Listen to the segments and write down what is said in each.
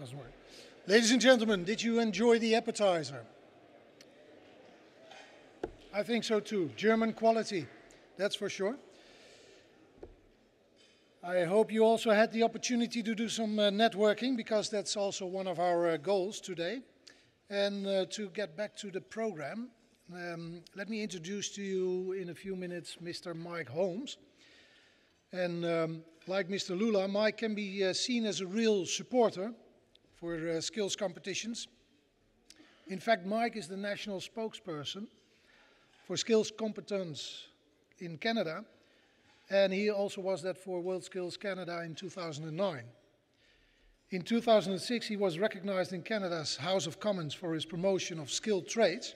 Doesn't work. Ladies and gentlemen, did you enjoy the appetizer? I think so too. German quality, that's for sure. I hope you also had the opportunity to do some networking, because that's also one of our goals today. And to get back to the program, let me introduce to you in a few minutes Mr. Mike Holmes. And like Mr. Lula, Mike can be seen as a real supporter for skills competitions. In fact, Mike is the National Spokesperson for skills competence in Canada, and he also was that for WorldSkills Canada in 2009. In 2006, he was recognized in Canada's House of Commons for his promotion of skilled trades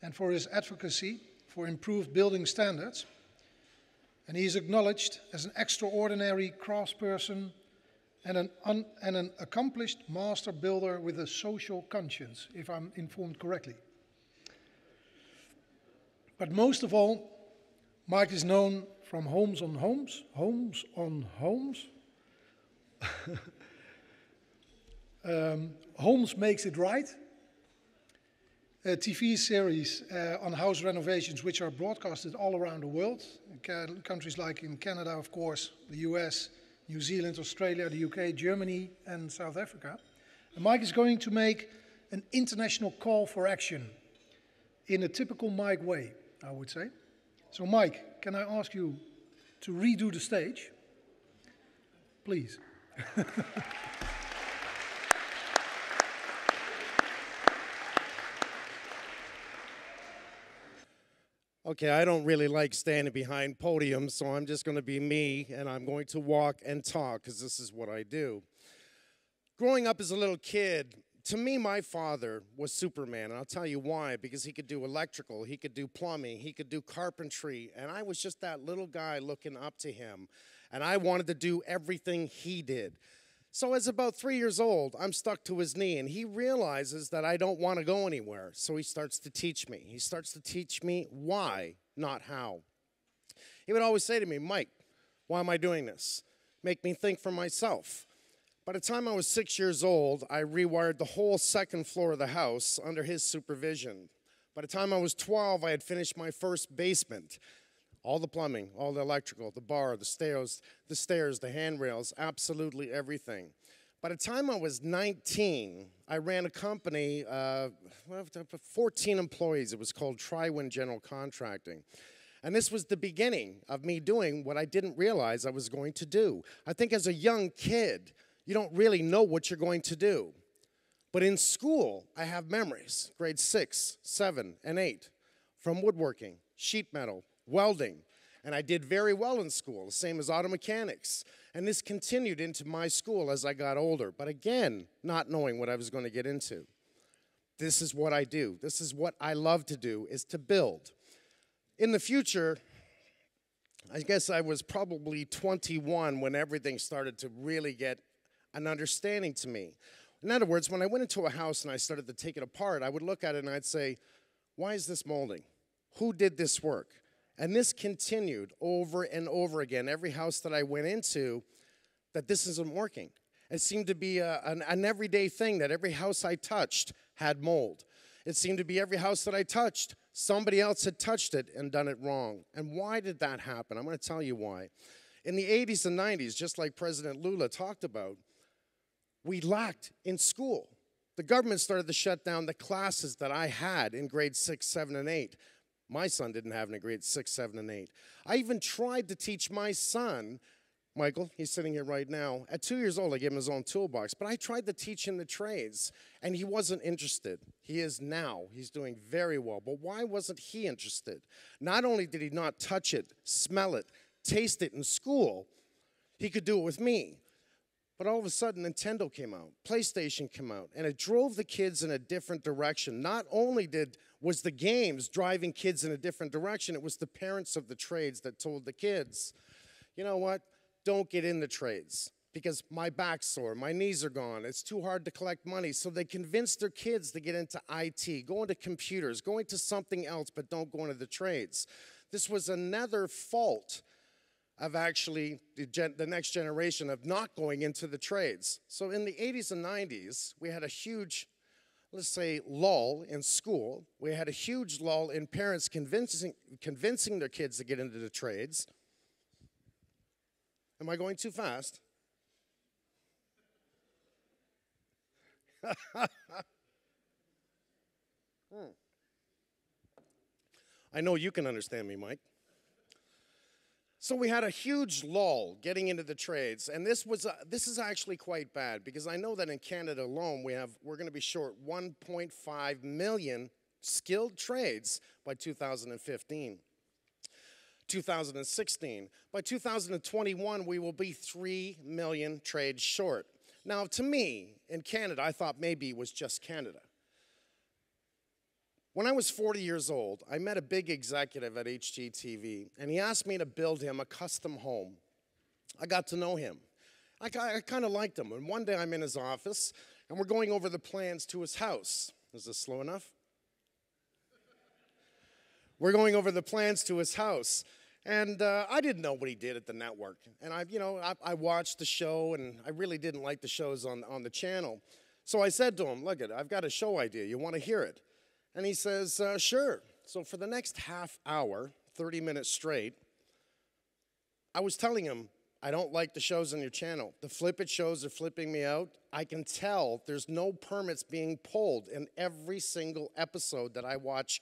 and for his advocacy for improved building standards. And he is acknowledged as an extraordinary craftsperson and an accomplished master builder with a social conscience, if I'm informed correctly. But most of all, Mike is known from Holmes on Holmes, Holmes Makes It Right, a TV series on house renovations which are broadcasted all around the world, in countries like in Canada, of course, the US, New Zealand, Australia, the UK, Germany, and South Africa. And Mike is going to make an international call for action in a typical Mike way, I would say. So Mike, can I ask you to redo the stage? Please. Okay, I don't really like standing behind podiums, so I'm just going to be me, and I'm going to walk and talk, because this is what I do. Growing up as a little kid, to me, my father was Superman, and I'll tell you why. Because he could do electrical, he could do plumbing, he could do carpentry, and I was just that little guy looking up to him, and I wanted to do everything he did. So as about 3 years old, I'm stuck to his knee, and he realizes that I don't want to go anywhere. So he starts to teach me. He starts to teach me why, not how. He would always say to me, Mike, why am I doing this? Make me think for myself. By the time I was 6 years old, I rewired the whole second floor of the house under his supervision. By the time I was 12, I had finished my first basement. All the plumbing, all the electrical, the bar, the stairs, the handrails, absolutely everything. By the time I was 19, I ran a company, 14 employees. It was called Tri-Win General Contracting. And this was the beginning of me doing what I didn't realize I was going to do. I think as a young kid, you don't really know what you're going to do. But in school, I have memories, grades 6, 7, and 8, from woodworking, sheet metal, welding, and I did very well in school, the same as auto mechanics. And this continued into my school as I got older, but again, not knowing what I was going to get into. This is what I do. This is what I love to do, is to build. In the future, I guess I was probably 21 when everything started to really get an understanding to me. In other words, when I went into a house and I started to take it apart, I would look at it and I'd say, why is this molding? Who did this work? And this continued over and over again. Every house that I went into, that this isn't working. It seemed to be an everyday thing that every house I touched had mold. It seemed to be every house that I touched, somebody else had touched it and done it wrong. And why did that happen? I'm going to tell you why. In the 80s and 90s, just like President Lula talked about, we lacked in school. The government started to shut down the classes that I had in grades 6, 7, and 8. My son didn't have any grades 6, 7, and 8. I even tried to teach my son, Michael, he's sitting here right now. At 2 years old, I gave him his own toolbox, but I tried to teach him the trades, and he wasn't interested. He is now. He's doing very well. But why wasn't he interested? Not only did he not touch it, smell it, taste it in school, he could do it with me. But all of a sudden, Nintendo came out, PlayStation came out, and it drove the kids in a different direction. Not only was the games driving kids in a different direction, it was the parents of the trades that told the kids, you know what, don't get in the trades because my back's sore, my knees are gone, it's too hard to collect money. So they convinced their kids to get into IT, go into computers, go into something else, but don't go into the trades. This was another fault of actually the next generation of not going into the trades. So in the 80s and 90s, we had a huge, let's say, lull in school. We had a huge lull in parents convincing their kids to get into the trades. Am I going too fast? I know you can understand me, Mike. So we had a huge lull getting into the trades, and this is actually quite bad, because I know that in Canada alone we're going to be short 1.5 million skilled trades by 2015. 2016. By 2021, we will be 3 million trades short. Now, to me, in Canada, I thought maybe it was just Canada. When I was 40 years old, I met a big executive at HGTV, and he asked me to build him a custom home. I got to know him. I kind of liked him, and one day I'm in his office, and we're going over the plans to his house. Is this slow enough? We're going over the plans to his house, and I didn't know what he did at the network. And I watched the show, and I really didn't like the shows on the channel. So I said to him, look, I've got a show idea. You want to hear it? And he says, sure. So for the next half hour, 30 minutes straight, I was telling him, I don't like the shows on your channel. The Flip It shows are flipping me out. I can tell there's no permits being pulled in every single episode that I watch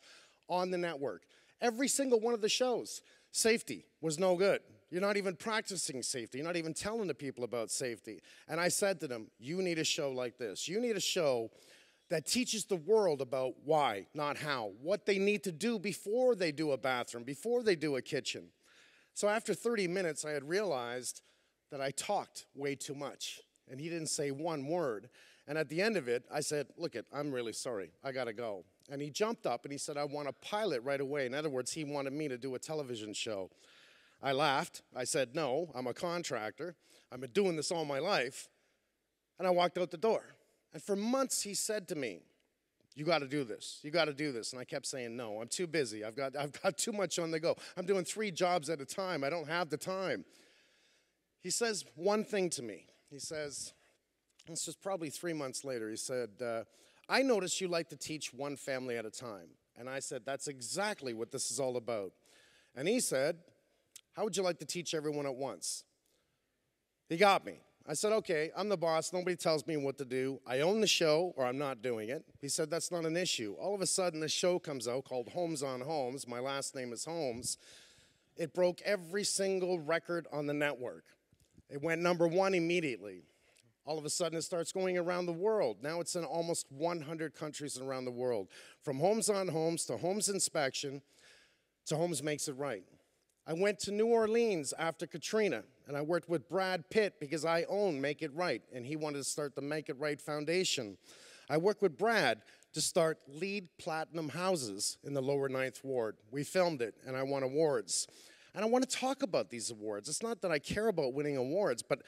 on the network. Every single one of the shows. Safety was no good. You're not even practicing safety. You're not even telling the people about safety. And I said to them, you need a show like this. You need a show that teaches the world about why, not how, what they need to do before they do a bathroom, before they do a kitchen. So after 30 minutes, I had realized that I talked way too much, and he didn't say one word. And at the end of it, I said, look, I'm really sorry. I got to go. And he jumped up, and he said, I want to pilot right away. In other words, he wanted me to do a television show. I laughed. I said, no, I'm a contractor. I've been doing this all my life. And I walked out the door. And for months, he said to me, you got to do this. You got to do this. And I kept saying, no, I'm too busy. I've got too much on the go. I'm doing 3 jobs at a time. I don't have the time. He says one thing to me. He says, this was probably 3 months later. He said, I noticed you like to teach one family at a time. And I said, that's exactly what this is all about. And he said, how would you like to teach everyone at once? He got me. I said, okay, I'm the boss. Nobody tells me what to do. I own the show, or I'm not doing it. He said, that's not an issue. All of a sudden, this show comes out called Holmes on Holmes. My last name is Holmes. It broke every single record on the network. It went #1 immediately. All of a sudden, it starts going around the world. Now it's in almost 100 countries around the world. From Holmes on Holmes to Holmes Inspection to Holmes Makes It Right. I went to New Orleans after Katrina, and I worked with Brad Pitt because I own Make It Right, and he wanted to start the Make It Right Foundation. I worked with Brad to start LEED Platinum houses in the lower 9th Ward. We filmed it, and I won awards. And I want to talk about these awards. It's not that I care about winning awards, but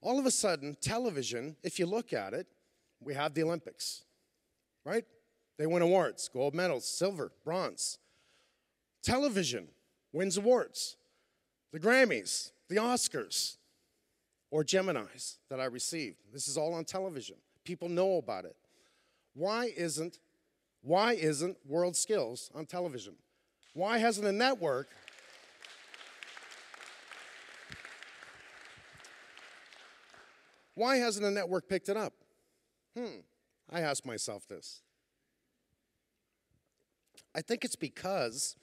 all of a sudden, television, if you look at it, we have the Olympics, right? They win awards, gold medals, silver, bronze. Television wins awards. The Grammys, the Oscars, or Geminis that I received. This is all on television. People know about it. Why isn't WorldSkills on television? Why hasn't a network picked it up? I ask myself this. I think it's because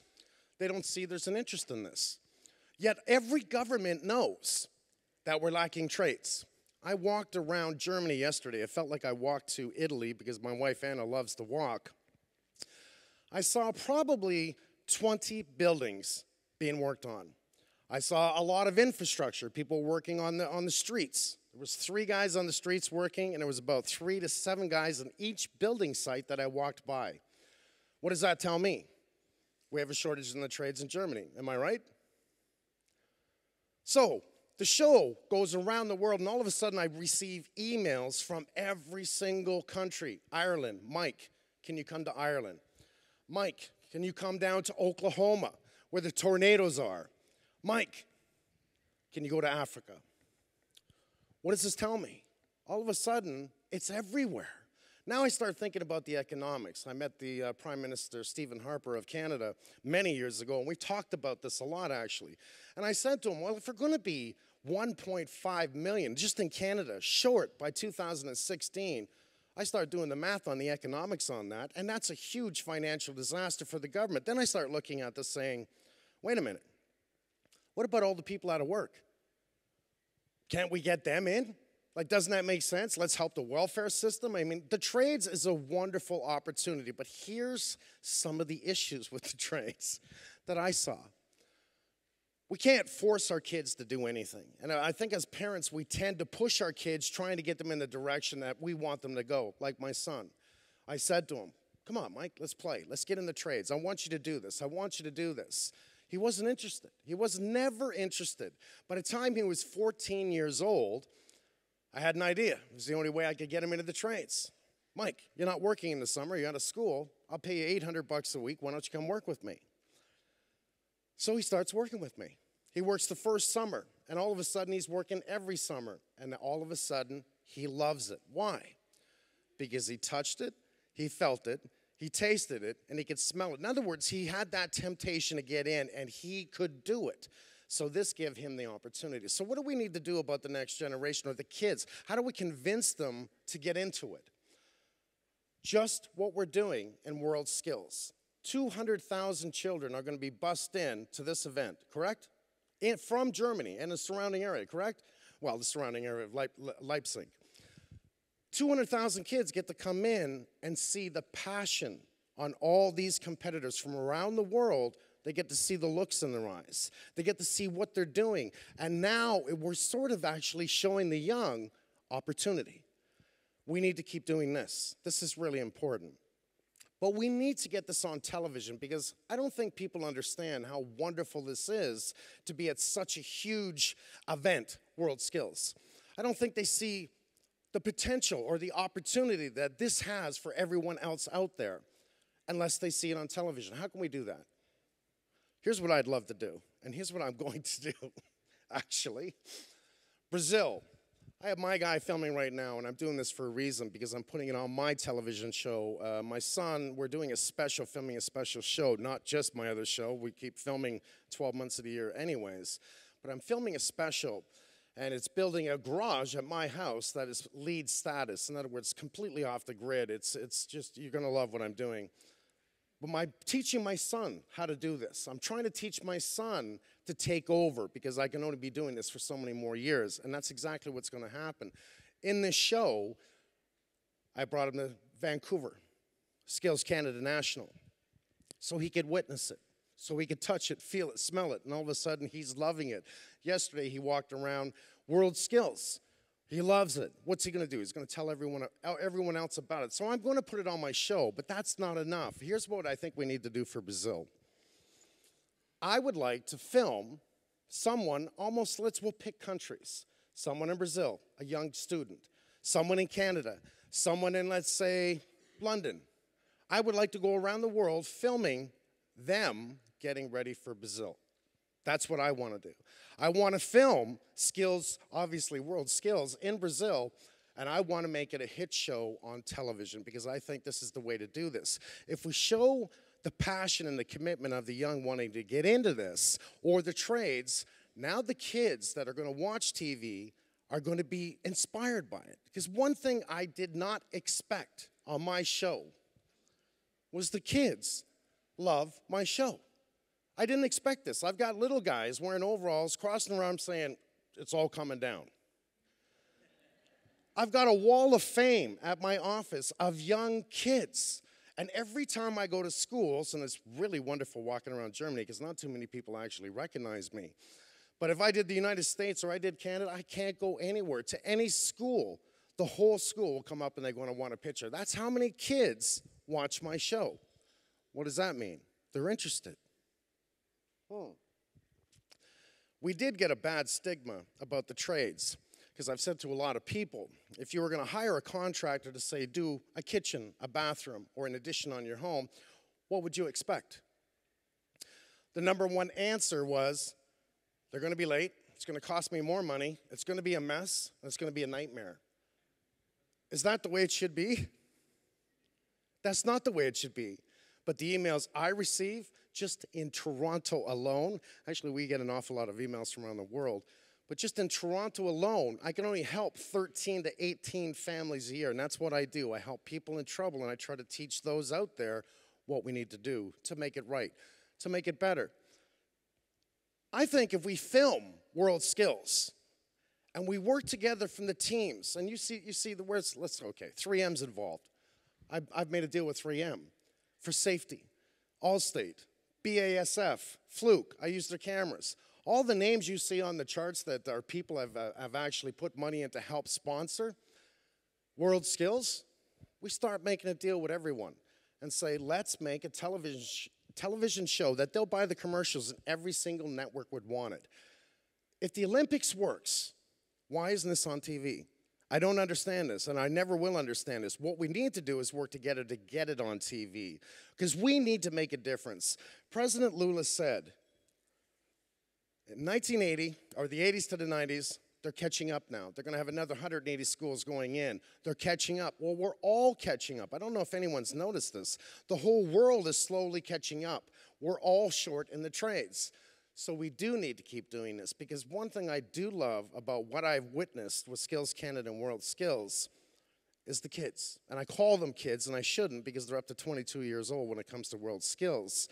they don't see there's an interest in this. Yet every government knows that we're lacking traits. I walked around Germany yesterday. It felt like I walked to Italy because my wife Anna loves to walk. I saw probably 20 buildings being worked on. I saw a lot of infrastructure, people working on the streets. There was 3 guys on the streets working, and there was about 3 to 7 guys on each building site that I walked by. What does that tell me? We have a shortage in the trades in Germany. Am I right? So the show goes around the world, and all of a sudden I receive emails from every single country. Ireland, Mike, can you come to Ireland? Mike, can you come down to Oklahoma where the tornadoes are? Mike, Can you go to Africa? What does this tell me? All of a sudden, it's everywhere. Now I start thinking about the economics. I met the Prime Minister, Stephen Harper of Canada, many years ago, and we talked about this a lot, actually. And I said to him, well, if we're going to be 1.5 million, just in Canada, short by 2016, I start doing the math on the economics on that, and that's a huge financial disaster for the government. Then I start looking at this saying, wait a minute, what about all the people out of work? Can't we get them in? Like, doesn't that make sense? Let's help the welfare system. I mean, the trades is a wonderful opportunity, but here's some of the issues with the trades that I saw. We can't force our kids to do anything. And I think as parents, we tend to push our kids trying to get them in the direction that we want them to go, like my son. I said to him, come on, Mike, let's play. Let's get in the trades. I want you to do this. I want you to do this. He wasn't interested. He was never interested. By the time he was 14 years old, I had an idea. It was the only way I could get him into the trades. Mike, you're not working in the summer. You're out of school. I'll pay you $800 a week. Why don't you come work with me? So he starts working with me. He works the first summer, and all of a sudden he's working every summer, and all of a sudden he loves it. Why? Because he touched it, he felt it, he tasted it, and he could smell it. In other words, he had that temptation to get in, and he could do it. So this gave him the opportunity. So what do we need to do about the next generation or the kids? How do we convince them to get into it? Just what we're doing in WorldSkills. 200,000 children are going to be bussed in to this event, correct? From Germany and the surrounding area, correct? Well, the surrounding area of Leipzig. 200,000 kids get to come in and see the passion on all these competitors from around the world. They get to see the looks in their eyes. They get to see what they're doing. And now we're sort of actually showing the young opportunity. We need to keep doing this. This is really important. But we need to get this on television because I don't think people understand how wonderful this is to be at such a huge event, WorldSkills. I don't think they see the potential or the opportunity that this has for everyone else out there unless they see it on television. How can we do that? Here's what I'd love to do, and here's what I'm going to do, actually. Brazil. I have my guy filming right now, and I'm doing this for a reason because I'm putting it on my television show. My son, we're doing filming a special show, not just my other show. We keep filming 12 months of the year anyways. But I'm filming a special, and it's building a garage at my house that is LEED status. In other words, completely off the grid. It's just, you're going to love what I'm doing. But teaching my son how to do this. I'm trying to teach my son to take over because I can only be doing this for so many more years. And that's exactly what's going to happen. In this show, I brought him to Vancouver, Skills Canada National, so he could witness it, so he could touch it, feel it, smell it. And all of a sudden, he's loving it. Yesterday, he walked around WorldSkills. He loves it. What's he going to do? He's going to tell everyone else about it. So I'm going to put it on my show, but that's not enough. Here's what I think we need to do for Brazil. I would like to film someone, we'll pick countries. Someone in Brazil, a young student. Someone in Canada. Someone in, let's say, London. I would like to go around the world filming them getting ready for Brazil. That's what I want to do. I want to film skills, obviously WorldSkills, in Brazil, and I want to make it a hit show on television because I think this is the way to do this. If we show the passion and the commitment of the young wanting to get into this, or the trades, now the kids that are going to watch TV are going to be inspired by it. Because one thing I did not expect on my show was the kids love my show. I didn't expect this. I've got little guys wearing overalls, crossing around saying, it's all coming down. I've got a wall of fame at my office of young kids. And every time I go to schools, and it's really wonderful walking around Germany because not too many people actually recognize me. But if I did the United States or I did Canada, I can't go anywhere. To any school, the whole school will come up and they're going to want a picture. That's how many kids watch my show. What does that mean? They're interested. We did get a bad stigma about the trades because I've said to a lot of people, if you were going to hire a contractor to say do a kitchen, a bathroom, or an addition on your home, what would you expect? The number one answer was they're going to be late, it's going to cost me more money, it's going to be a mess, and it's going to be a nightmare. Is that the way it should be? That's not the way it should be. But the emails I receive, just in Toronto alone, actually we get an awful lot of emails from around the world, but just in Toronto alone, I can only help 13 to 18 families a year, and that's what I do. I help people in trouble, and I try to teach those out there what we need to do to make it right, to make it better. I think if we film WorldSkills, and we work together from the teams, and you see the words, okay, 3M's involved. I've made a deal with 3M for safety, Allstate, BASF, Fluke, I use their cameras. All the names you see on the charts that our people have actually put money in to help sponsor WorldSkills, we start making a deal with everyone and say, let's make a television show that they'll buy the commercials and every single network would want it. If the Olympics works, why isn't this on TV? I don't understand this, and I never will understand this. What we need to do is work together to get it on TV, because we need to make a difference. President Lula said, in 1980, or the 80s to the 90s, they're catching up now. They're going to have another 180 schools going in. They're catching up. Well, we're all catching up. I don't know if anyone's noticed this. The whole world is slowly catching up. We're all short in the trades. So we do need to keep doing this, because one thing I do love about what I've witnessed with Skills Canada and WorldSkills is the kids. And I call them kids, and I shouldn't, because they're up to 22 years old when it comes to WorldSkills.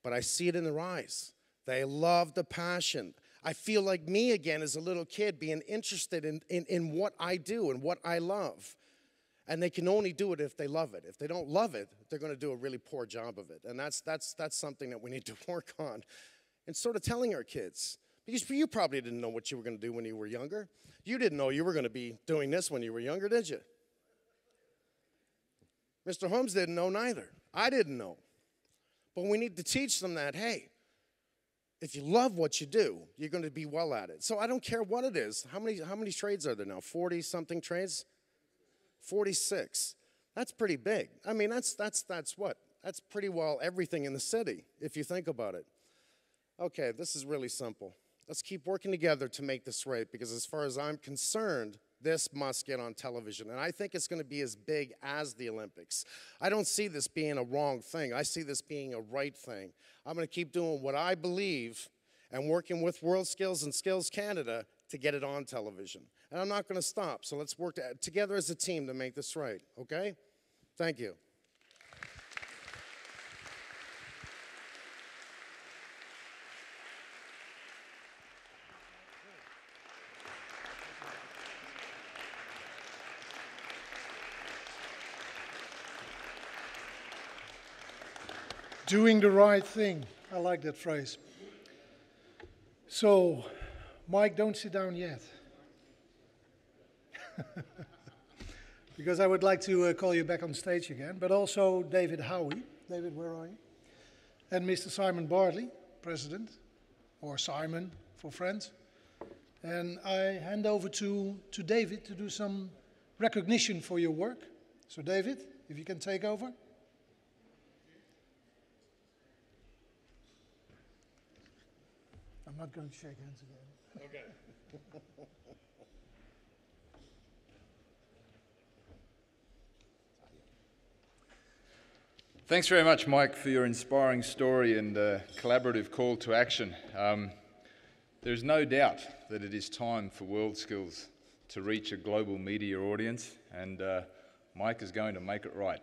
But I see it in their eyes. They love the passion. I feel like me again as a little kid being interested in what I do and what I love. And they can only do it if they love it. If they don't love it, they're going to do a really poor job of it. And that's something that we need to work on. And sort of telling our kids, because you probably didn't know what you were going to do when you were younger. You didn't know you were going to be doing this when you were younger, did you? Mr. Holmes didn't know neither. I didn't know. But we need to teach them that, hey, if you love what you do, you're going to be well at it. So I don't care what it is. How many trades are there now? 40-something trades? 46. That's pretty big. I mean, that's what? That's pretty well everything in the city, if you think about it. Okay, this is really simple. Let's keep working together to make this right, because as far as I'm concerned, this must get on television. And I think it's going to be as big as the Olympics. I don't see this being a wrong thing. I see this being a right thing. I'm going to keep doing what I believe and working with WorldSkills and Skills Canada to get it on television. And I'm not going to stop. So let's work together as a team to make this right, okay? Thank you. Doing the right thing. I like that phrase. So, Mike, don't sit down yet. Because I would like to call you back on stage again, but also David Howie. David, where are you? And Mr. Simon Bartley, President, or Simon for friends. And I hand over to David to do some recognition for your work. So David, if you can take over. I'm not going to shake hands again. Okay. Thanks very much, Mike, for your inspiring story and collaborative call to action. There's no doubt that it is time for WorldSkills to reach a global media audience, and Mike is going to make it right.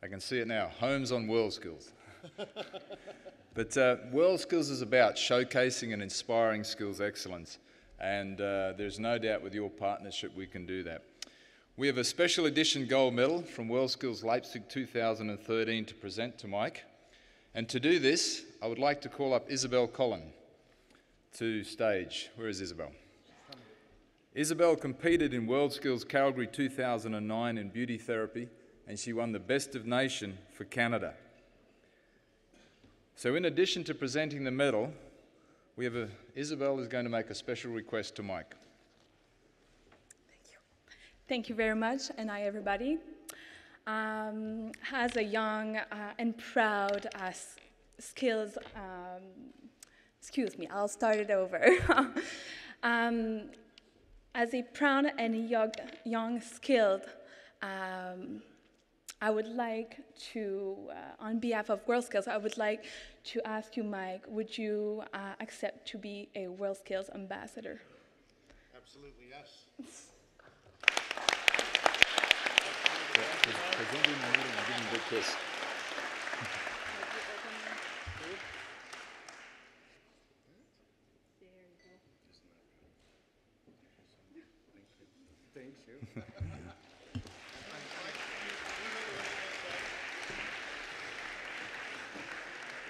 I can see it now. Holmes on WorldSkills. But WorldSkills is about showcasing and inspiring skills excellence, and there's no doubt with your partnership we can do that. We have a special edition gold medal from WorldSkills Leipzig 2013 to present to Mike. And to do this, I would like to call up Isabel Collin to stage. Where is Isabel? Isabel competed in WorldSkills Calgary 2009 in beauty therapy, and she won the Best of Nation for Canada. So in addition to presenting the medal, we have Isabel is going to make a special request to Mike. Thank you. Thank you very much, and hi everybody. As a young and proud excuse me, I'll start it over. As a proud and young skilled, I would like to, on behalf of WorldSkills, I would like to ask you, Mike, would you accept to be a WorldSkills ambassador? Absolutely, yes. Thank you.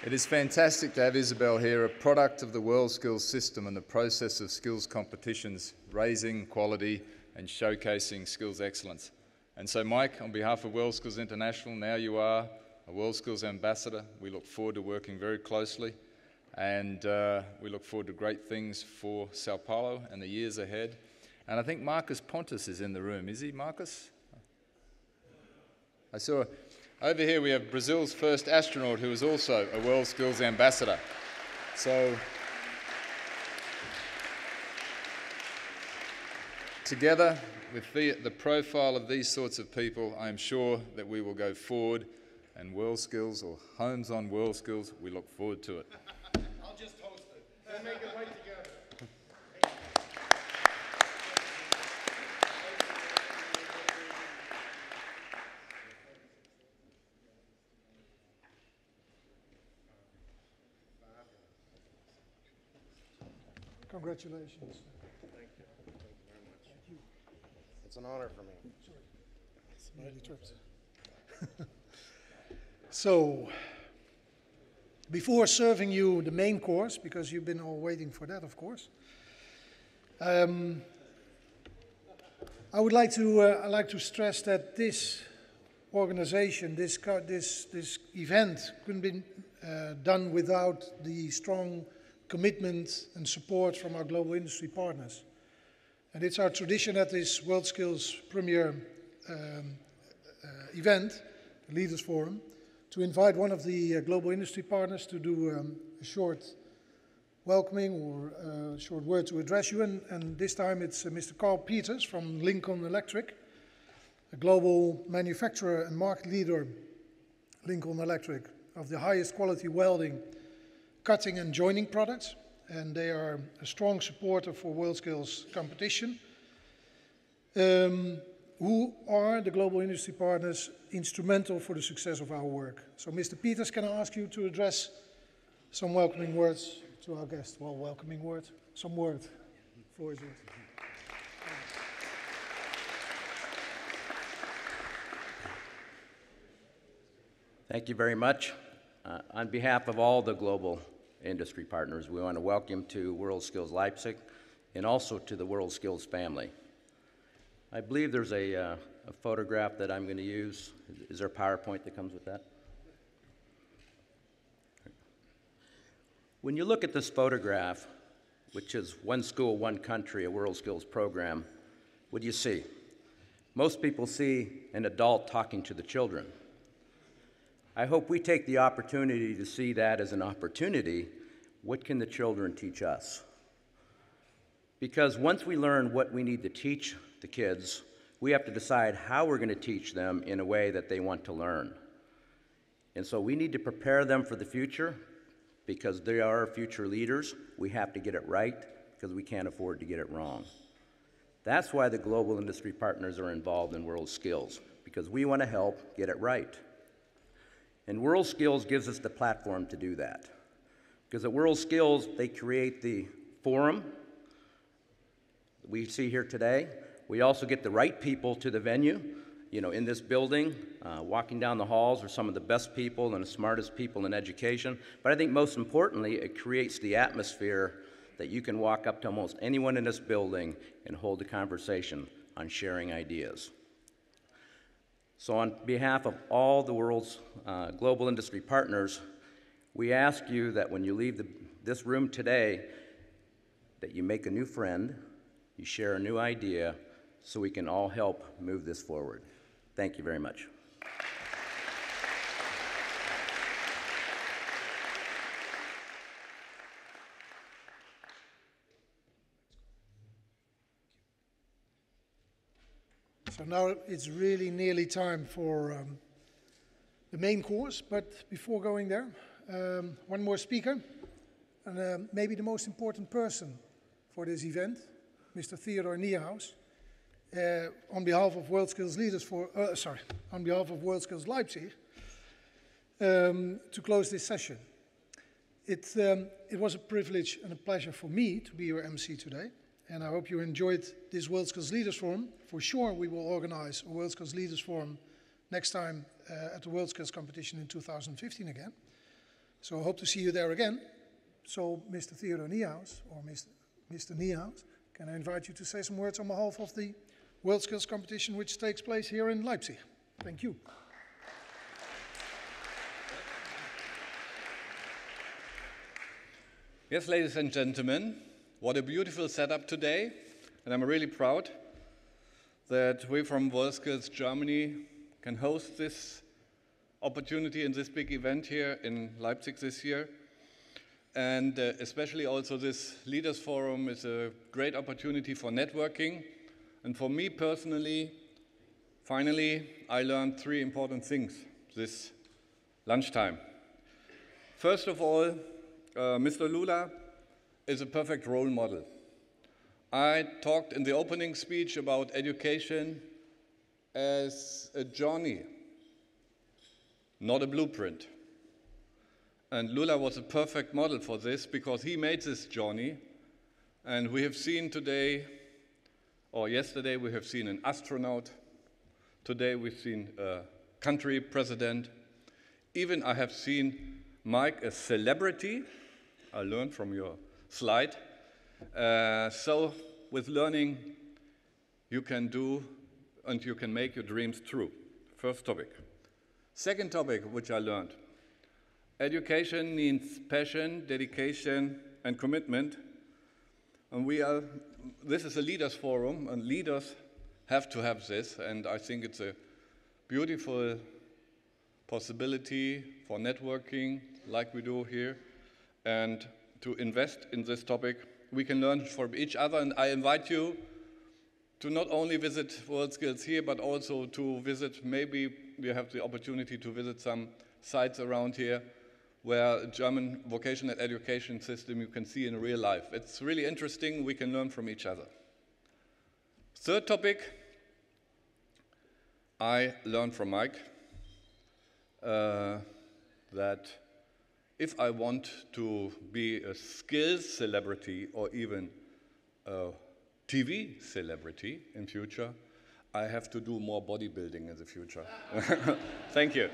It is fantastic to have Isabel here, a product of the WorldSkills system and the process of skills competitions, raising quality and showcasing skills excellence. And so, Mike, on behalf of WorldSkills International, now you are a WorldSkills ambassador. We look forward to working very closely, and we look forward to great things for Sao Paulo and the years ahead. And I think Marcus Pontus is in the room. Is he, Marcus? I saw... Over here we have Brazil's first astronaut who is also a WorldSkills ambassador. So, together with the profile of these sorts of people, I am sure that we will go forward, and WorldSkills, or Holmes on WorldSkills, we look forward to it. I'll just host it. We'll make it right together. Congratulations. Thank you. Thank you very much. Thank you. It's an honor for me. So, before serving you the main course, because you've been all waiting for that, of course, I would like to stress that this organization, this event, couldn't be done without the strong commitment and support from our global industry partners. And it's our tradition at this WorldSkills premier event, the Leaders Forum, to invite one of the global industry partners to do a short welcoming or a short word to address you. And this time it's Mr. Carl Peters from Lincoln Electric, a global manufacturer and market leader, Lincoln Electric, of the highest quality welding, cutting and joining products, and they are a strong supporter for WorldSkills competition, who are the global industry partners instrumental for the success of our work. So Mr. Peters, can I ask you to address some welcoming words to our guest? Well, welcoming words, some word. The floor is yours. Thank you very much. On behalf of all the global industry partners, we want to welcome you to WorldSkills Leipzig and also to the WorldSkills family. I believe there's a photograph that I'm going to use. Is there a PowerPoint that comes with that? When you look at this photograph, which is one school, one country, a WorldSkills program, what do you see? Most people see an adult talking to the children. I hope we take the opportunity to see that as an opportunity. What can the children teach us? Because once we learn what we need to teach the kids, we have to decide how we're going to teach them in a way that they want to learn. And so we need to prepare them for the future because they are our future leaders. We have to get it right because we can't afford to get it wrong. That's why the global industry partners are involved in WorldSkills, because we want to help get it right. And WorldSkills gives us the platform to do that. Because at WorldSkills, they create the forum we see here today. We also get the right people to the venue. You know, in this building, walking down the halls are some of the best people and the smartest people in education. But I think most importantly, it creates the atmosphere that you can walk up to almost anyone in this building and hold a conversation on sharing ideas. So on behalf of all the world's global industry partners, we ask you that when you leave this room today, that you make a new friend, you share a new idea, so we can all help move this forward. Thank you very much. now it's really nearly time for the main course, but before going there, one more speaker, and maybe the most important person for this event, Mr. Theodor Niehaus, on behalf of WorldSkills Leaders on behalf of WorldSkills Leipzig, to close this session. It was a privilege and a pleasure for me to be your MC today, and I hope you enjoyed this WorldSkills Leaders Forum. For sure, we will organize a WorldSkills Leaders Forum next time at the WorldSkills competition in 2015 again. So I hope to see you there again. So, Mr. Theodor Niehaus, or Mr. Niehaus, can I invite you to say some words on behalf of the WorldSkills competition, which takes place here in Leipzig. Thank you. Yes, ladies and gentlemen, what a beautiful setup today, and I'm really proud that we from WorldSkills Germany can host this opportunity in this big event here in Leipzig this year. And especially also this Leaders Forum is a great opportunity for networking. And for me personally, finally, I learned 3 important things this lunchtime. First of all, Mr. Lula is a perfect role model. I talked in the opening speech about education as a journey, not a blueprint. And Lula was a perfect model for this because he made this journey. And we have seen today, or yesterday, we have seen an astronaut. Today, we've seen a country president. Even I have seen Mike, a celebrity. I learned from your slide. So with learning, you can do and you can make your dreams true. First topic. Second topic, which I learned. Education needs passion, dedication, and commitment. And this is a leaders forum, and leaders have to have this. And I think it's a beautiful possibility for networking, like we do here, and to invest in this topic. We can learn from each other, and I invite you to not only visit WorldSkills here, but also to visit, maybe you have the opportunity to visit some sites around here where a German vocational education system you can see in real life. It's really interesting. We can learn from each other. Third topic, I learned from Mike that if I want to be a skills celebrity or even a TV celebrity in future, I have to do more bodybuilding in the future. Thank you.